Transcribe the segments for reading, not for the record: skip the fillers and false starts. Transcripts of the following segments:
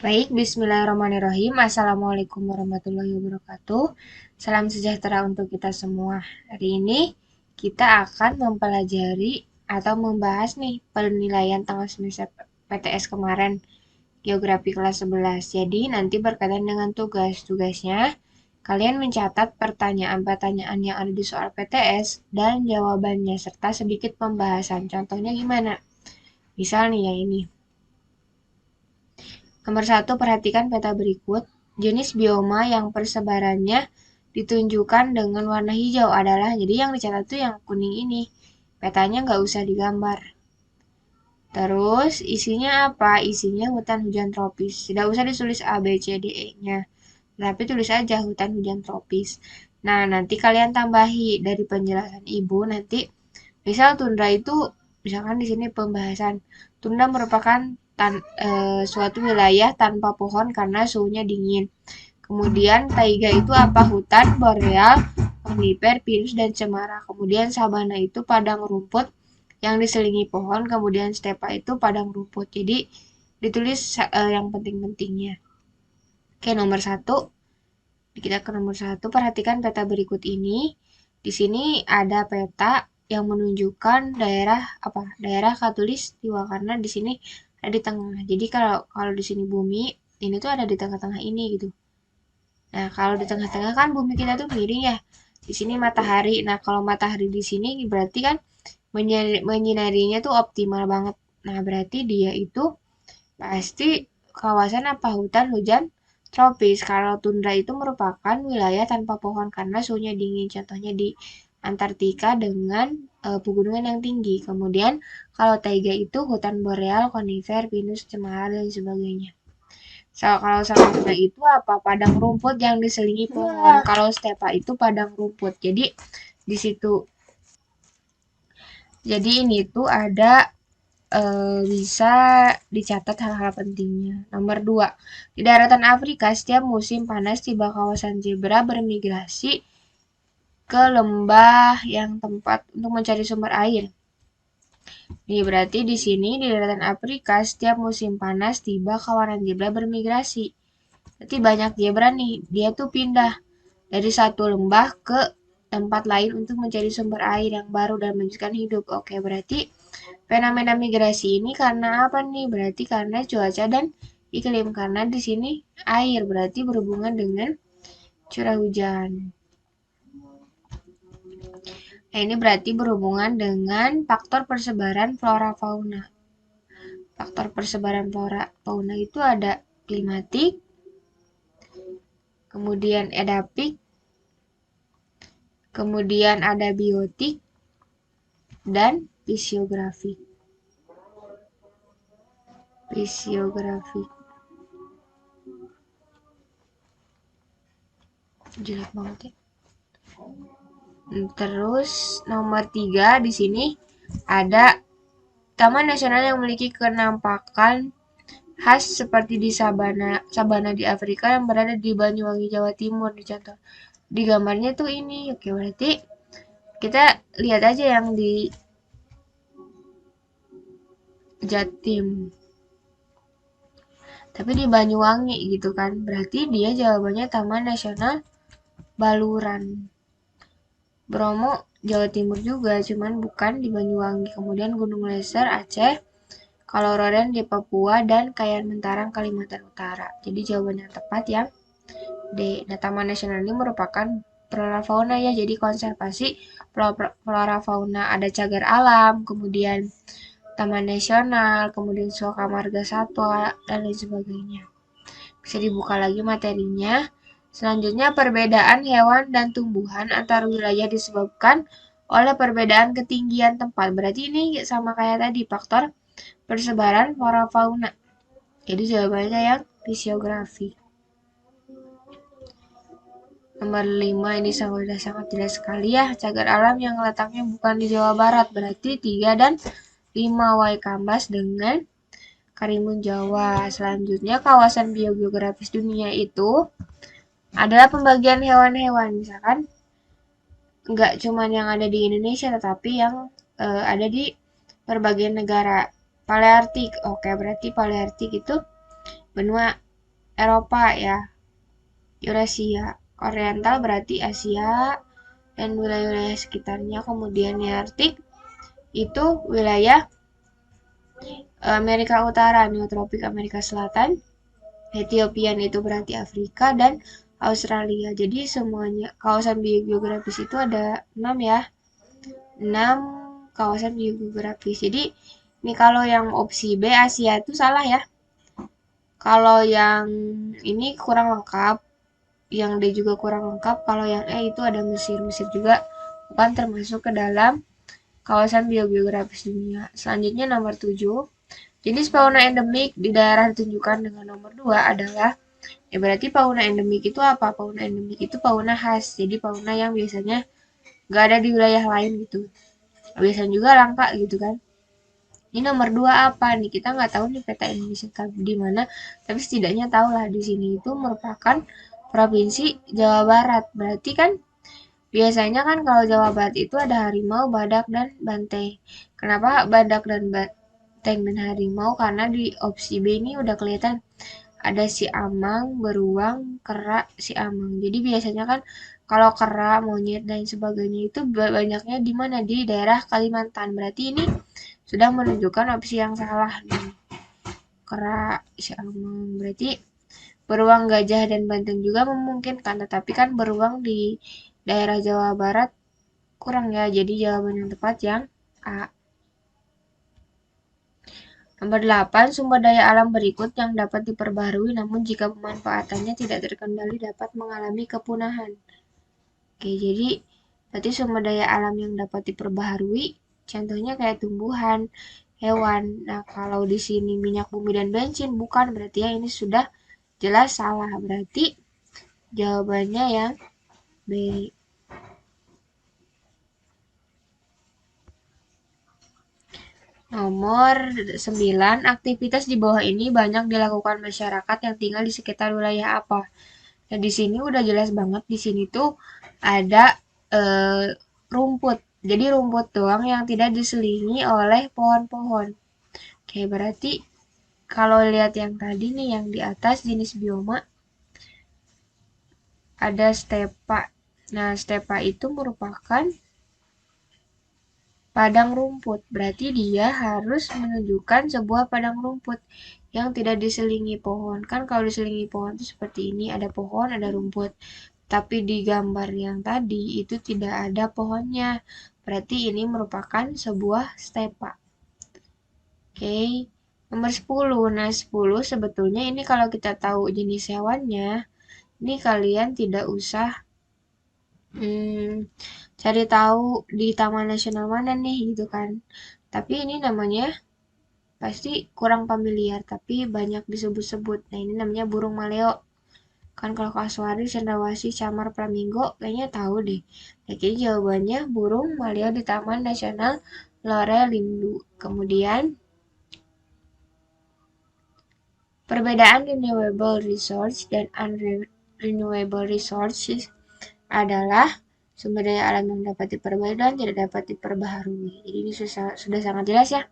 Baik, bismillahirrahmanirrahim. Assalamualaikum warahmatullahi wabarakatuh. Salam sejahtera untuk kita semua. Hari ini kita akan mempelajari atau membahas nih penilaian tengah semester PTS kemarin, Geografi kelas 11. Jadi nanti berkaitan dengan tugas-tugasnya, kalian mencatat pertanyaan-pertanyaan yang ada di soal PTS dan jawabannya serta sedikit pembahasan. Contohnya gimana? Misal nih ya ini. Nomor 1, perhatikan peta berikut. Jenis bioma yang persebarannya ditunjukkan dengan warna hijau adalah, jadi yang dicatat tuh yang kuning ini. Petanya nggak usah digambar. Terus isinya apa? Isinya hutan hujan tropis. Tidak usah ditulis A, B, C, D, E-nya. Tapi tulis aja hutan hujan tropis. Nah, nanti kalian tambahi dari penjelasan ibu nanti. Misal tundra itu, misalkan di sini pembahasan. Tundra merupakan suatu wilayah tanpa pohon karena suhunya dingin. Kemudian taiga itu apa? Hutan boreal, konifer, pinus, dan cemara. Kemudian sabana itu padang rumput yang diselingi pohon. Kemudian stepa itu padang rumput. Jadi ditulis yang penting-pentingnya. Oke, nomor 1. Kita ke nomor 1. Perhatikan peta berikut ini. Di sini ada peta yang menunjukkan daerah apa? Daerah khatulistiwa karena di sini ada di tengah. Jadi kalau kalau di sini bumi, ini tuh ada di tengah-tengah ini gitu. Nah, kalau di tengah-tengah kan bumi kita tuh miring ya. Di sini matahari. Nah, kalau matahari di sini berarti kan menyinarinya tuh optimal banget. Nah, berarti dia itu pasti kawasan apa? Hutan hujan tropis. Kalau tundra itu merupakan wilayah tanpa pohon karena suhunya dingin. Contohnya di Antartika dengan pegunungan yang tinggi. Kemudian kalau taiga itu hutan boreal, konifer, pinus, cemara, dan sebagainya. Kalau savana itu apa? Padang rumput yang diselingi pohon. Kalau stepa itu padang rumput. Jadi di situ. Jadi ini tuh ada bisa dicatat hal-hal pentingnya. Nomor 2, di daratan Afrika setiap musim panas tiba kawasan zebra bermigrasi ke lembah yang tempat untuk mencari sumber air. Nih berarti di sini di daratan Afrika setiap musim panas tiba kawanan zebra bermigrasi. Berarti banyak zebra nih, dia tuh pindah dari satu lembah ke tempat lain untuk mencari sumber air yang baru dan melanjutkan hidup. Oke, berarti fenomena migrasi ini karena apa nih? Berarti karena cuaca dan iklim. Karena di sini air berarti berhubungan dengan curah hujan. Nah, ini berarti berhubungan dengan faktor persebaran flora fauna. Faktor persebaran flora fauna itu ada klimatik, kemudian edapik, kemudian ada biotik, dan fisiografi. Fisiografi. Jelek banget ya. Terus nomor 3 di sini ada taman nasional yang memiliki kenampakan khas seperti di sabana di Afrika yang berada di Banyuwangi, Jawa Timur. Dicontoh di gambarnya tuh ini. Oke, berarti kita lihat aja yang di Jatim. Tapi di Banyuwangi gitu kan. Berarti dia jawabannya Taman Nasional Baluran. Bromo, Jawa Timur juga, cuman bukan di Banyuwangi. Kemudian Gunung Leser, Aceh, Kaloroden di Papua, dan Kayan Mentarang, Kalimantan Utara. Jadi jawaban yang tepat yang D. Nah, Taman Nasional ini merupakan flora fauna ya, jadi konservasi flora fauna. Ada cagar alam, kemudian Taman Nasional, kemudian Suaka Marga Satwa, dan lain sebagainya. Bisa dibuka lagi materinya. Selanjutnya, perbedaan hewan dan tumbuhan antar wilayah disebabkan oleh perbedaan ketinggian tempat. Berarti ini sama kayak tadi, faktor persebaran flora fauna. Jadi jawabannya yang fisiografi. Nomor 5 ini sudah sangat jelas sekali ya. Cagar alam yang letaknya bukan di Jawa Barat. Berarti 3 dan 5 Waikambas dengan Karimun Jawa. Selanjutnya kawasan biogeografis dunia itu adalah pembagian hewan-hewan. Misalkan nggak cuma yang ada di Indonesia tetapi yang ada di berbagai negara. Paleartik. Oke, berarti Paleartik itu benua Eropa ya, Eurasia. Oriental berarti Asia dan wilayah-wilayah sekitarnya. Kemudian Nearktik itu wilayah Amerika Utara, Neotropik Amerika Selatan. Ethiopian itu berarti Afrika dan Australia. Jadi semuanya kawasan biogeografis itu ada 6 ya. 6 kawasan biogeografis. Jadi ini kalau yang opsi B Asia itu salah ya. Kalau yang ini kurang lengkap, yang D juga kurang lengkap. Kalau yang E itu ada Mesir. Mesir juga bukan termasuk ke dalam kawasan biogeografis dunia. Selanjutnya nomor 7. Jenis fauna endemik di daerah ditunjukkan dengan nomor 2 adalah ya berarti fauna endemik itu apa? Fauna endemik itu fauna khas. Jadi fauna yang biasanya nggak ada di wilayah lain gitu. Biasanya juga langka gitu kan. Ini nomor 2 apa nih? Kita nggak tahu nih peta Indonesia di mana, tapi setidaknya tahu lah di sini itu merupakan provinsi Jawa Barat. Berarti kan biasanya kan kalau Jawa Barat itu ada harimau, badak, dan banteng. Kenapa badak dan banteng dan harimau? Karena di opsi B ini udah kelihatan ada si amang, beruang, kera, si amang. Jadi biasanya kan kalau kera, monyet, dan sebagainya itu banyaknya di mana? Di daerah Kalimantan. Berarti ini sudah menunjukkan opsi yang salah nih. Kera, si amang. Berarti beruang, gajah, dan banteng juga memungkinkan. Tetapi kan beruang di daerah Jawa Barat kurang ya. Jadi jawaban yang tepat yang A. Nomor 8, sumber daya alam berikut yang dapat diperbaharui namun jika pemanfaatannya tidak terkendali dapat mengalami kepunahan. Oke, jadi berarti sumber daya alam yang dapat diperbaharui contohnya kayak tumbuhan, hewan. Nah, kalau di sini minyak bumi dan bensin bukan, berarti ya ini sudah jelas salah. Berarti jawabannya yang B. Nomor 9, aktivitas di bawah ini banyak dilakukan masyarakat yang tinggal di sekitar wilayah apa? Nah, di sini udah jelas banget di sini tuh ada eh, rumput. Jadi rumput doang yang tidak diselingi oleh pohon-pohon. Oke, berarti kalau lihat yang tadi nih yang di atas jenis bioma ada stepa. Nah, stepa itu merupakan padang rumput. Berarti dia harus menunjukkan sebuah padang rumput yang tidak diselingi pohon. Kan kalau diselingi pohon itu seperti ini, ada pohon, ada rumput. Tapi di gambar yang tadi itu tidak ada pohonnya. Berarti ini merupakan sebuah stepa. Oke. Nomor 10. Nah, 10 sebetulnya ini kalau kita tahu jenis hewannya, ini kalian tidak usah cari tahu di taman nasional mana nih gitu kan. Tapi ini namanya pasti kurang familiar, tapi banyak disebut-sebut. Nah, ini namanya burung maleo. Kan kalau kasuari, cendrawasih, camar, flamingo, kayaknya tahu deh. Nah, jadi jawabannya burung maleo di Taman Nasional Lore-Lindu. Kemudian, perbedaan renewable resource dan unrenewable resources adalah sumber daya alam yang dapat diperbarui dan tidak dapat diperbaharui. Jadi ini sudah sangat jelas ya.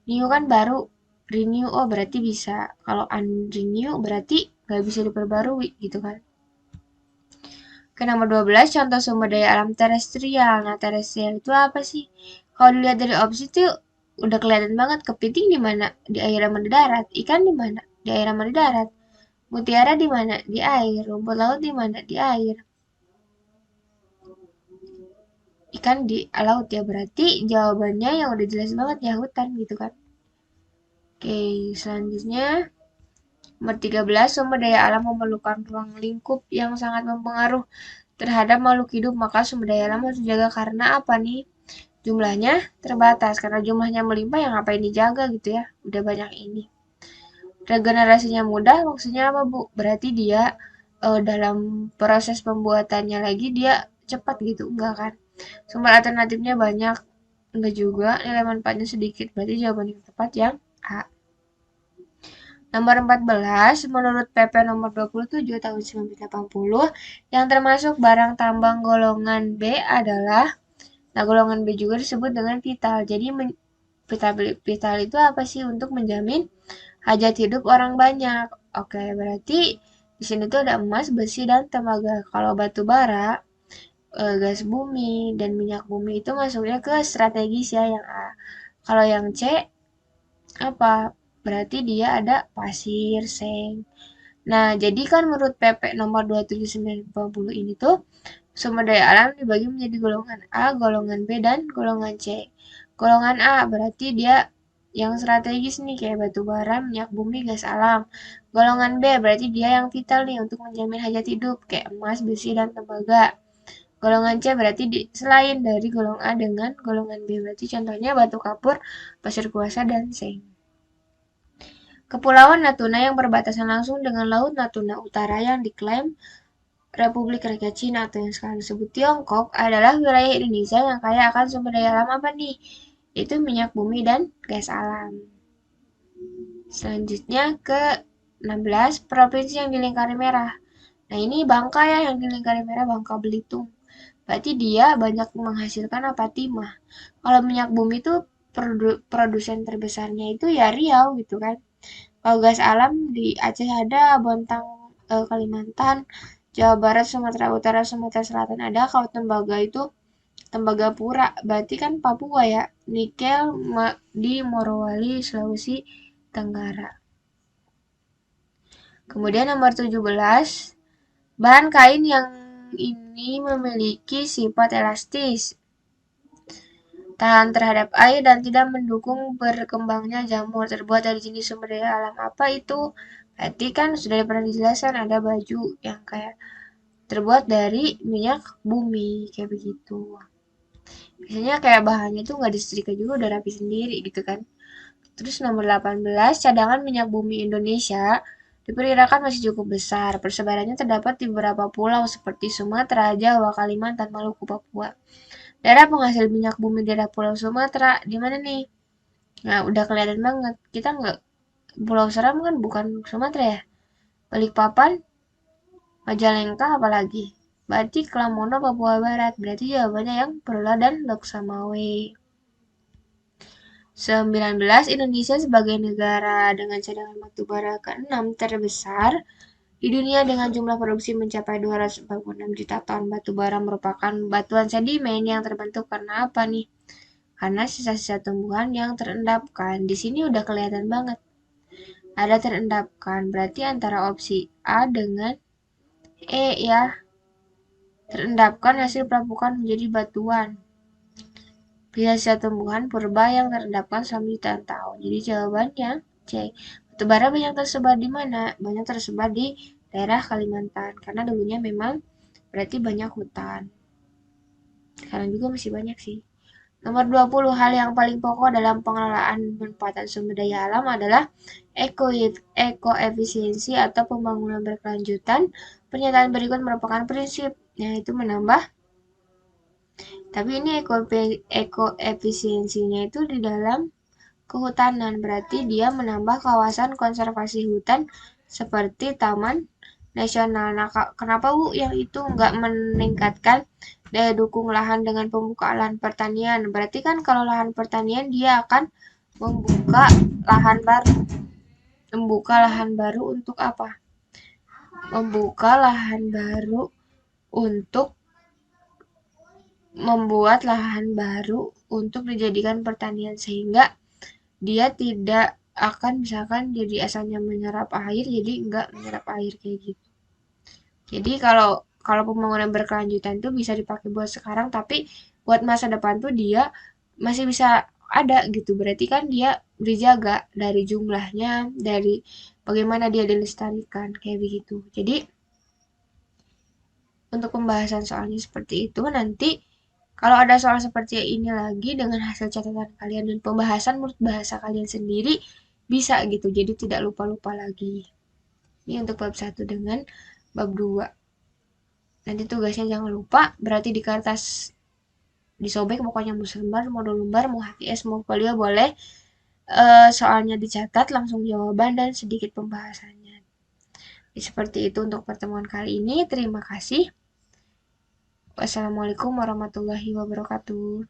New kan baru, renew oh berarti bisa. Kalau unrenew berarti nggak bisa diperbarui gitu kan. Ke nomor 12, contoh sumber daya alam terestrial. Nah, terestrial itu apa sih? Kalau dilihat dari opsi itu udah kelihatan banget. Kepiting di mana? Di air sama di darat. Ikan di mana? Di air sama di darat. Mutiara di mana? Di air. Rumput laut di mana? Di air. Ikan di laut ya, berarti jawabannya yang udah jelas banget ya hutan gitu kan. Oke, selanjutnya nomor 13, sumber daya alam memerlukan ruang lingkup yang sangat mempengaruhi terhadap makhluk hidup, maka sumber daya alam harus dijaga karena apa nih? Jumlahnya terbatas, karena jumlahnya melimpah yang ngapain dijaga gitu ya, udah banyak ini. Regenerasinya mudah, maksudnya apa Bu? Berarti dia dalam proses pembuatannya lagi dia cepat gitu, enggak kan? Sumber alternatifnya banyak, enggak juga, nilai manfaatnya sedikit, berarti jawaban yang tepat yang A. Nomor 14, menurut PP nomor 27 tahun 1980, yang termasuk barang tambang golongan B adalah, nah golongan B juga disebut dengan vital. Jadi vital itu apa sih? Untuk menjamin hajat hidup orang banyak. Oke, berarti di sini tuh ada emas, besi, dan tembaga. Kalau batu bara, gas bumi, dan minyak bumi itu masuknya ke strategis ya yang A. Kalau yang C, apa? Berarti dia ada pasir, seng. Nah, jadi kan menurut PP nomor 27950 ini tuh sumber daya alam dibagi menjadi golongan A, golongan B, dan golongan C. Golongan A berarti dia yang strategis nih kayak batu bara, minyak bumi, gas alam. Golongan B berarti dia yang vital nih untuk menjamin hajat hidup kayak emas, besi, dan tembaga. Golongan C berarti selain dari golongan A dengan golongan B berarti contohnya batu kapur, pasir kuasa, dan seng. Kepulauan Natuna yang berbatasan langsung dengan Laut Natuna Utara yang diklaim Republik Rakyat Cina atau yang sekarang disebut Tiongkok adalah wilayah Indonesia yang kaya akan sumber daya alam apa nih? Itu minyak bumi dan gas alam. Selanjutnya ke 16, provinsi yang dilingkari merah. Nah ini Bangka ya yang dilingkari merah, Bangka Belitung. Berarti dia banyak menghasilkan apa? Timah. Kalau minyak bumi itu produsen terbesarnya itu ya Riau gitu kan. Kalau gas alam di Aceh ada, Bontang, Kalimantan, Jawa Barat, Sumatera Utara, Sumatera Selatan ada. Kalau tembaga itu Tembagapura, berarti kan Papua ya. Nikel di Morowali, Sulawesi Tenggara. Kemudian nomor 17, bahan kain yang ini memiliki sifat elastis, tahan terhadap air dan tidak mendukung berkembangnya jamur. Terbuat dari jenis sumber daya alam apa itu? Berarti kan sudah pernah dijelaskan ada baju yang kayak terbuat dari minyak bumi kayak begitu. Biasanya kayak bahannya tuh nggak disetrika juga udah rapi sendiri gitu kan. Terus nomor 18, cadangan minyak bumi Indonesia diperkirakan masih cukup besar. Persebarannya terdapat di beberapa pulau seperti Sumatera, Jawa, Kalimantan, Maluku, Papua. Daerah penghasil minyak bumi daerah Pulau Sumatera, di mana nih? Nah, udah kelihatan banget. Kita nggak, Pulau Seram kan bukan Sumatera ya? Balikpapan, Majalengka apalagi? Berarti Kelamono, Papua Barat. Berarti jawabannya yang Perla dan Lok Samawe. 19, Indonesia sebagai negara dengan cadangan batu bara ke-6 terbesar di dunia dengan jumlah produksi mencapai 246 juta ton batu bara merupakan batuan sedimen yang terbentuk karena apa nih? Karena sisa-sisa tumbuhan yang terendapkan. Di sini udah kelihatan banget. Ada terendapkan, berarti antara opsi A dengan E ya. Terendapkan hasil pelapukan menjadi batuan. Sisa tumbuhan purba yang terendapkan selama jutaan tahun. Jadi jawabannya C. Batu bara banyak tersebar di mana? Banyak tersebar di daerah Kalimantan. Karena dulunya memang berarti banyak hutan. Sekarang juga masih banyak sih. Nomor 20, hal yang paling pokok dalam pengelolaan pemanfaatan sumber daya alam adalah ekoefisiensi atau pembangunan berkelanjutan. Pernyataan berikut merupakan prinsip, yaitu menambah. Tapi ini ekoefisiensinya itu di dalam kehutanan, berarti dia menambah kawasan konservasi hutan seperti taman nasional. Nah, kenapa Bu yang itu nggak meningkatkan daya dukung lahan dengan pembukaan lahan pertanian? Berarti kan kalau lahan pertanian dia akan membuka lahan baru. Membuka lahan baru untuk apa? Membuka lahan baru untuk membuat lahan baru untuk dijadikan pertanian sehingga dia tidak akan misalkan jadi asalnya menyerap air jadi enggak menyerap air kayak gitu. Jadi kalau kalau pembangunan berkelanjutan itu bisa dipakai buat sekarang tapi buat masa depan tuh dia masih bisa ada gitu. Berarti kan dia dijaga dari jumlahnya, dari bagaimana dia dilestarikan kayak begitu. Jadi untuk pembahasan soalnya seperti itu nanti kalau ada soal seperti ini lagi dengan hasil catatan kalian dan pembahasan menurut bahasa kalian sendiri bisa gitu. Jadi tidak lupa-lupa lagi. Ini untuk bab 1 dengan bab 2. Nanti tugasnya jangan lupa berarti di kertas disobek pokoknya mau selembar, mau 2 lembar, mau HTS, mau folio boleh. Soalnya dicatat langsung jawaban dan sedikit pembahasannya. Jadi, seperti itu untuk pertemuan kali ini. Terima kasih. Wassalamualaikum warahmatullahi wabarakatuh.